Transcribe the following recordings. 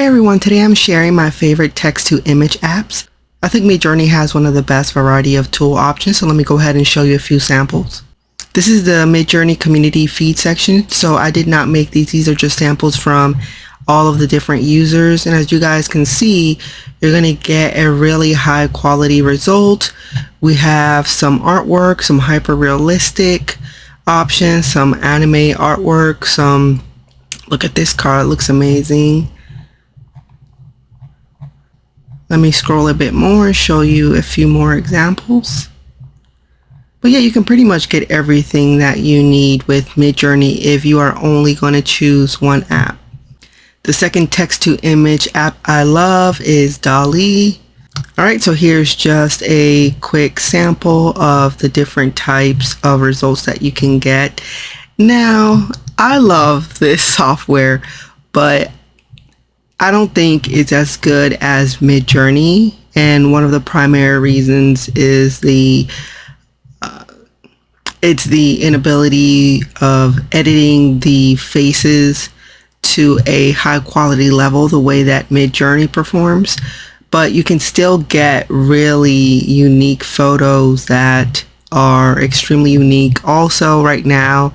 Hey everyone, today I'm sharing my favorite text-to-image apps. I think Midjourney has one of the best variety of tool options, so let me go ahead and show you a few samples. This is the Midjourney community feed section, so I did not make these are just samples from all of the different users, and as you guys can see, you're going to get a really high quality result. We have some artwork, some hyper realistic options, some anime artwork, look at this car, it looks amazing. Let me scroll a bit more and show you a few more examples. But yeah, you can pretty much get everything that you need with Midjourney if you are only going to choose one app. The second text-to-image app I love is DALL. Alright, so here's just a quick sample of the different types of results that you can get. Now, I love this software, but I don't think it's as good as Midjourney, and one of the primary reasons is it's the inability of editing the faces to a high quality level the way that Midjourney performs, but you can still get really unique photos that are extremely unique. Also, right now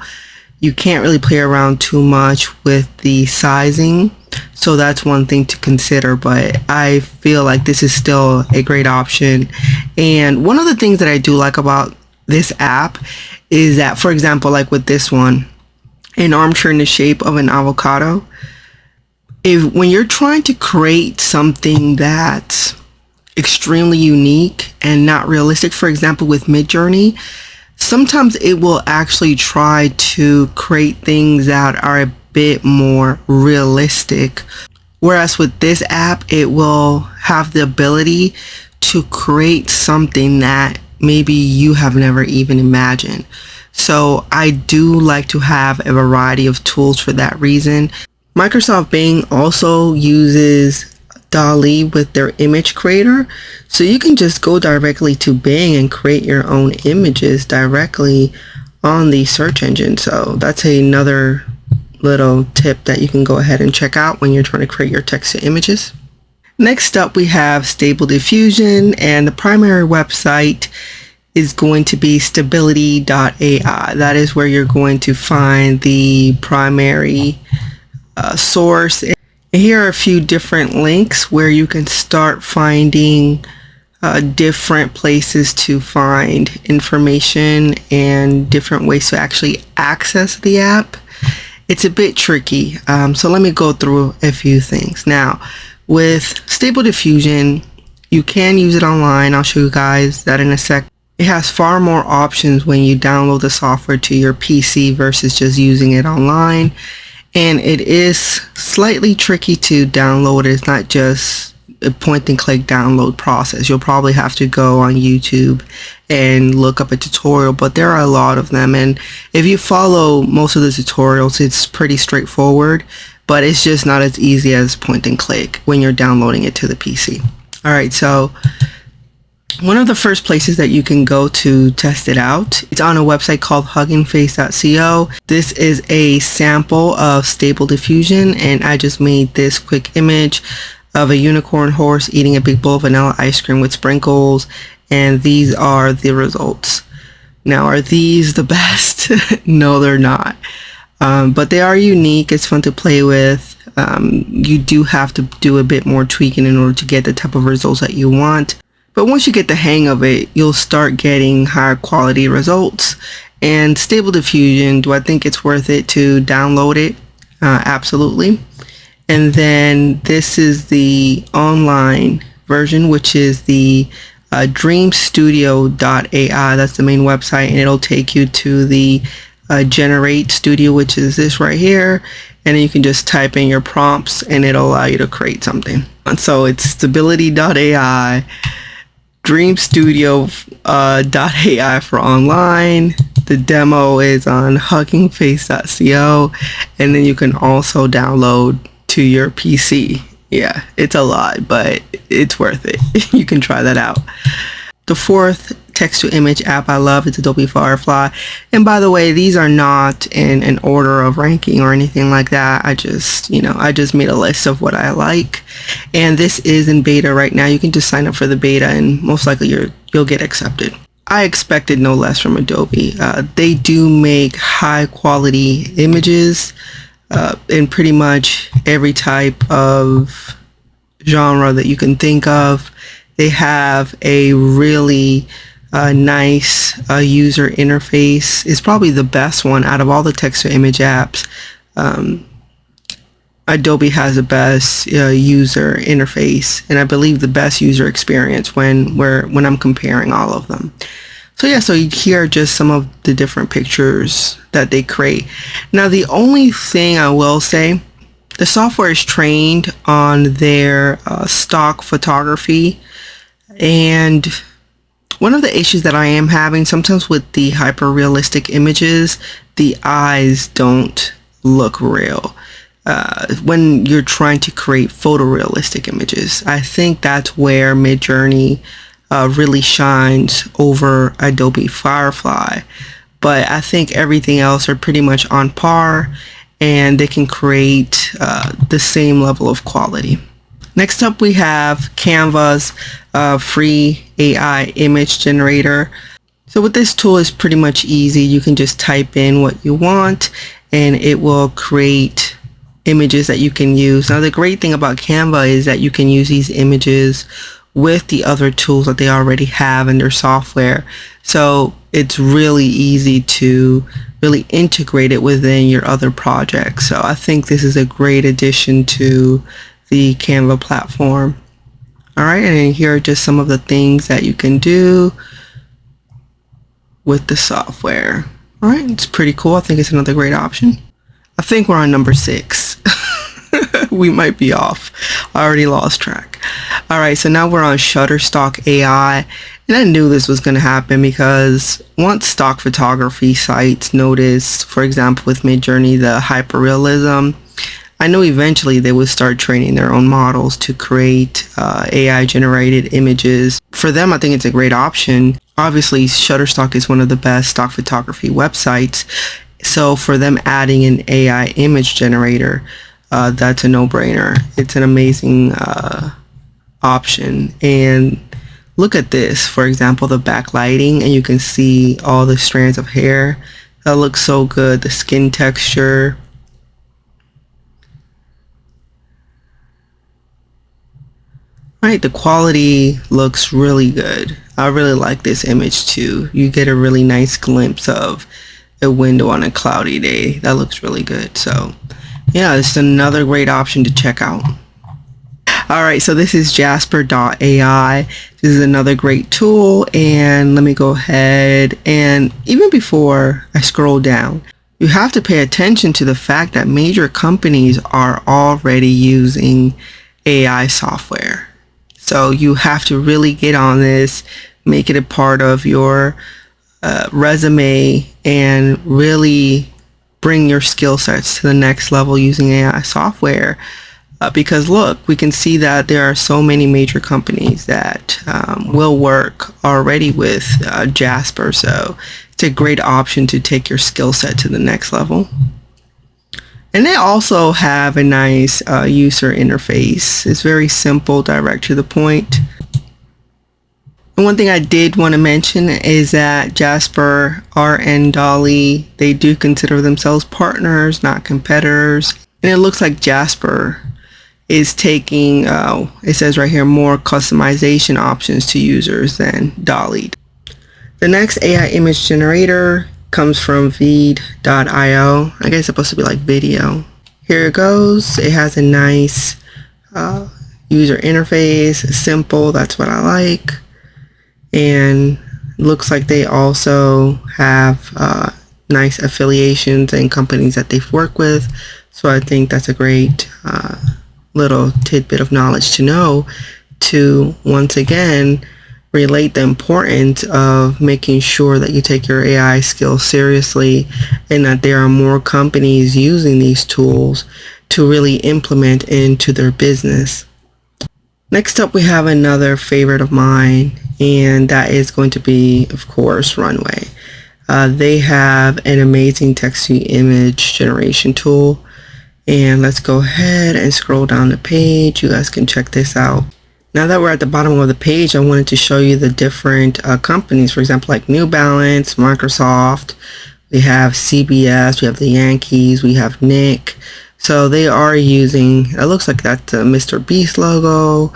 you can't really play around too much with the sizing, so that's one thing to consider, but I feel like this is still a great option. And one of the things that I do like about this app is that, for example, like with this one, an armchair in the shape of an avocado, when you're trying to create something that's extremely unique and not realistic, for example with Midjourney, sometimes it will actually try to create things that are a bit more realistic, whereas with this app it will have the ability to create something that maybe you have never even imagined. So I do like to have a variety of tools for that reason. Microsoft Bing also uses DALL with their image creator, so you can just go directly to Bing and create your own images directly on the search engine. So that's another little tip that you can go ahead and check out when you're trying to create your text to images. Next up we have Stable Diffusion, and the primary website is going to be Stability.AI. That is where you're going to find the primary source. And here are a few different links where you can start finding different places to find information and different ways to actually access the app. It's a bit tricky, so let me go through a few things. Now, with Stable Diffusion, you can use it online. I'll show you guys that in a sec. It has far more options when you download the software to your PC versus just using it online, and it is slightly tricky to download. It's not just a point and click download process. You'll probably have to go on YouTube and look up a tutorial, but there are a lot of them, and if you follow most of the tutorials it's pretty straightforward, but it's just not as easy as point and click when you're downloading it to the PC. Alright, so one of the first places that you can go to test it out, it's on a website called HuggingFace.co. This is a sample of Stable Diffusion, and I just made this quick image of a unicorn horse eating a big bowl of vanilla ice cream with sprinkles, and these are the results. Now, are these the best? No, they're not, but they are unique. It's fun to play with. You do have to do a bit more tweaking in order to get the type of results that you want. But once you get the hang of it, you'll start getting higher quality results. And Stable Diffusion, do I think it's worth it to download it? Absolutely. And then this is the online version, which is the DreamStudio.AI. That's the main website, and it'll take you to the Generate Studio, which is this right here. And then you can just type in your prompts and it'll allow you to create something. And so it's Stability.AI, DreamStudio.AI for online. The demo is on HuggingFace.co, and then you can also download to your PC. Yeah, it's a lot, but it's worth it. You can try that out. The fourth text-to-image app I love is Adobe Firefly. And by the way, these are not in an order of ranking or anything like that. I just made a list of what I like. And this is in beta right now. You can just sign up for the beta and most likely you'll get accepted. I expected no less from Adobe. They do make high quality images in pretty much every type of genre that you can think of. They have a really nice user interface. It's probably the best one out of all the text-to-image apps. Adobe has the best user interface, and I believe the best user experience when I'm comparing all of them. So yeah, so here are just some of the different pictures that they create. Now, the only thing I will say, the software is trained on their stock photography, and one of the issues that I am having sometimes with the hyper realistic images, the eyes don't look real when you're trying to create photorealistic images. I think that's where Midjourney really shines over Adobe Firefly, but I think everything else are pretty much on par, and they can create the same level of quality. Next up, we have Canva's free AI image generator. So with this tool, is pretty much easy. You can just type in what you want and it will create images that you can use. Now, the great thing about Canva is that you can use these images with the other tools that they already have in their software. So it's really easy to really integrate it within your other projects. So I think this is a great addition to the Canva platform. All right, and here are just some of the things that you can do with the software. All right, it's pretty cool. I think it's another great option. I think we're on number 6. We might be off. I already lost track. All right, so now we're on ShutterStock.AI, and I knew this was going to happen because once stock photography sites notice, for example, with Midjourney, the hyperrealism, I know eventually they would start training their own models to create AI generated images. For them, I think it's a great option. Obviously, Shutterstock is one of the best stock photography websites. So for them adding an AI image generator, that's a no-brainer. It's an amazing option. And look at this, for example, the backlighting, and you can see all the strands of hair. That looks so good. The skin texture. Right, the quality looks really good. I really like this image too. You get a really nice glimpse of a window on a cloudy day. That looks really good. So yeah, it's another great option to check out. All right, so this is Jasper.AI. This is another great tool, and let me go ahead, and even before I scroll down, you have to pay attention to the fact that major companies are already using AI software. So you have to really get on this, make it a part of your resume, and really bring your skill sets to the next level using AI software. Because look, we can see that there are so many major companies that will work already with Jasper. So it's a great option to take your skill set to the next level. And they also have a nice user interface. It's very simple, direct to the point. And one thing I did want to mention is that Jasper and DALL, they do consider themselves partners, not competitors. And it looks like Jasper is taking, it says right here, more customization options to users than DALL. The next AI image generator comes from Veed.io. I guess it's supposed to be like video. Here it goes. It has a nice user interface, simple. That's what I like. And looks like they also have nice affiliations and companies that they've worked with. So I think that's a great little tidbit of knowledge to know, to once again relate the importance of making sure that you take your AI skills seriously, and that there are more companies using these tools to really implement into their business. Next up, we have another favorite of mine, and that is going to be, of course, Runway. They have an amazing text-to-image generation tool. And let's go ahead and scroll down the page. You guys can check this out. Now that we're at the bottom of the page, I wanted to show you the different companies. For example, like New Balance, Microsoft, we have CBS, we have the Yankees, we have Nick. So they are using, it looks like that's the Mr. Beast logo.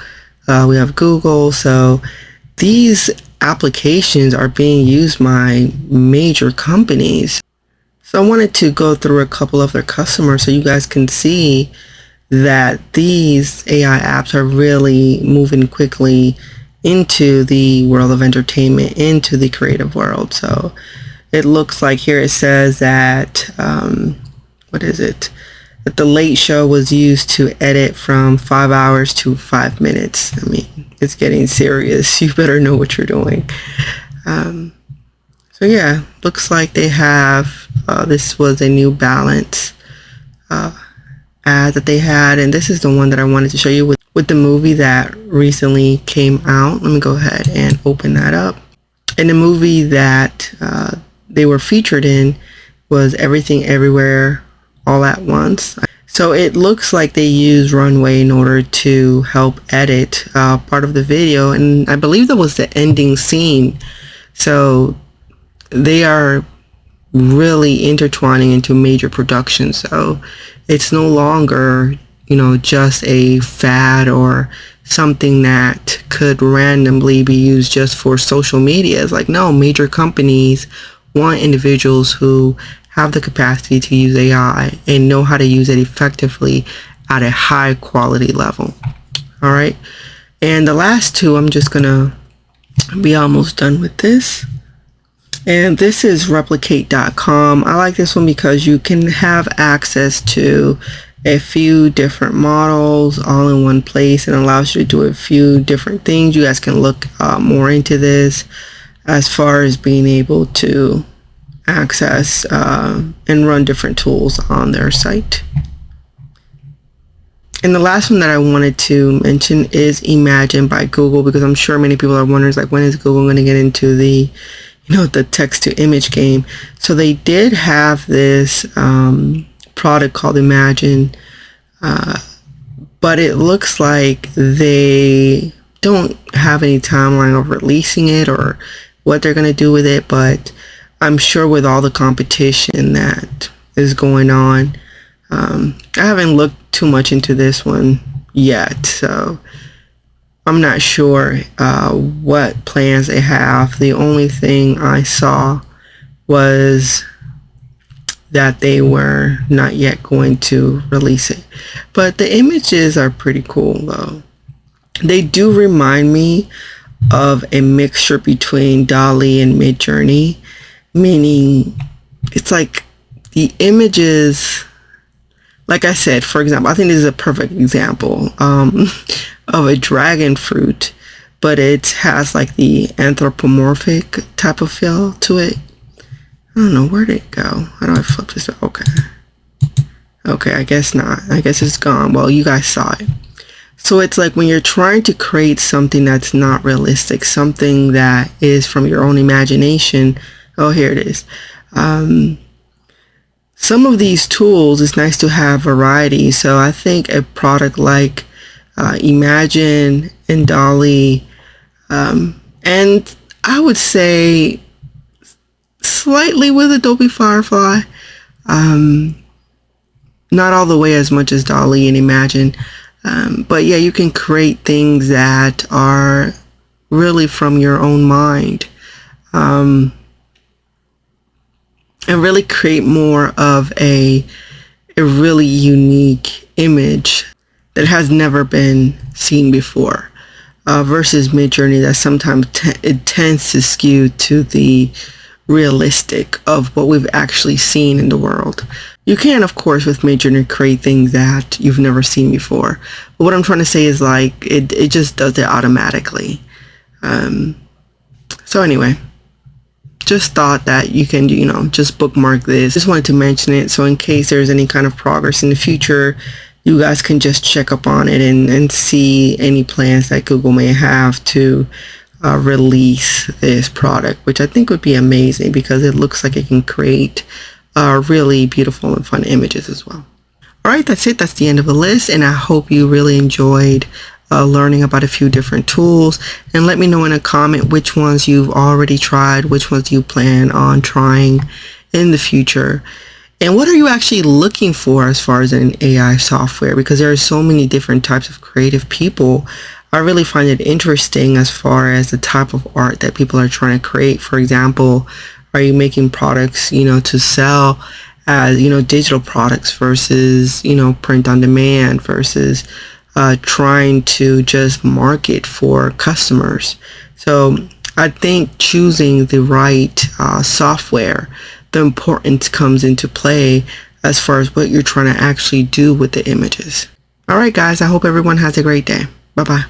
We have Google. So these applications are being used by major companies. So I wanted to go through a couple of their customers so you guys can see that these AI apps are really moving quickly into the world of entertainment, into the creative world. So it looks like here it says that, what is it? That the Late Show was used to edit from 5 hours to 5 minutes. I mean, it's getting serious. You better know what you're doing. So yeah, looks like they have, this was a New Balance ad that they had, and this is the one that I wanted to show you with the movie that recently came out. Let me go ahead and open that up. And the movie that they were featured in was Everything Everywhere All at Once. So it looks like they used Runway in order to help edit part of the video, and I believe that was the ending scene. So they are really intertwining into major production. So it's no longer, you know, just a fad or something that could randomly be used just for social media. It's like, no, major companies want individuals who have the capacity to use AI and know how to use it effectively at a high quality level. All right. And the last two, I'm just gonna be almost done with this. And this is Replicate.com. I like this one because you can have access to a few different models all in one place, and allows you to do a few different things. You guys can look more into this as far as being able to access and run different tools on their site. And the last one that I wanted to mention is Imagen by Google, because I'm sure many people are wondering, like, when is Google going to get into the, you know, the text to image game? So they did have this product called Imagen, but it looks like they don't have any timeline of releasing it or what they're going to do with it. But I'm sure with all the competition that is going on, I haven't looked too much into this one yet, so I'm not sure what plans they have. The only thing I saw was that they were not yet going to release it. But the images are pretty cool though. They do remind me of a mixture between DALL and Midjourney, meaning it's like the images, like I said, for example, I think this is a perfect example of a dragon fruit, but it has like the anthropomorphic type of feel to it. I don't know, where did it go? How do I flip this? Okay, I guess not. I guess it's gone. Well, you guys saw it. So it's like when you're trying to create something that's not realistic, something that is from your own imagination. Oh, here it is. Some of these tools, it's nice to have variety. So I think a product like Imagen and DALL, and I would say slightly with Adobe Firefly, not all the way as much as DALL and Imagen, but yeah, you can create things that are really from your own mind, and really create more of a really unique image that has never been seen before, versus Midjourney that sometimes it tends to skew to the realistic of what we've actually seen in the world. You can, of course, with Midjourney create things that you've never seen before. But what I'm trying to say is, like, it just does it automatically. So anyway, just thought that you can, you know, just bookmark this. Just wanted to mention it, so in case there's any kind of progress in the future, you guys can just check up on it and see any plans that Google may have to release this product, which I think would be amazing because it looks like it can create really beautiful and fun images as well. All right, that's it. That's the end of the list, and I hope you really enjoyed learning about a few different tools. And let me know in a comment which ones you've already tried, which ones you plan on trying in the future, and what are you actually looking for as far as an AI software, because there are so many different types of creative people. I really find it interesting as far as the type of art that people are trying to create. For example, are you making products, to sell as, digital products versus, print on demand versus trying to just market for customers. So I think choosing the right software, the importance comes into play as far as what you're trying to actually do with the images. All right, guys, I hope everyone has a great day. Bye-bye.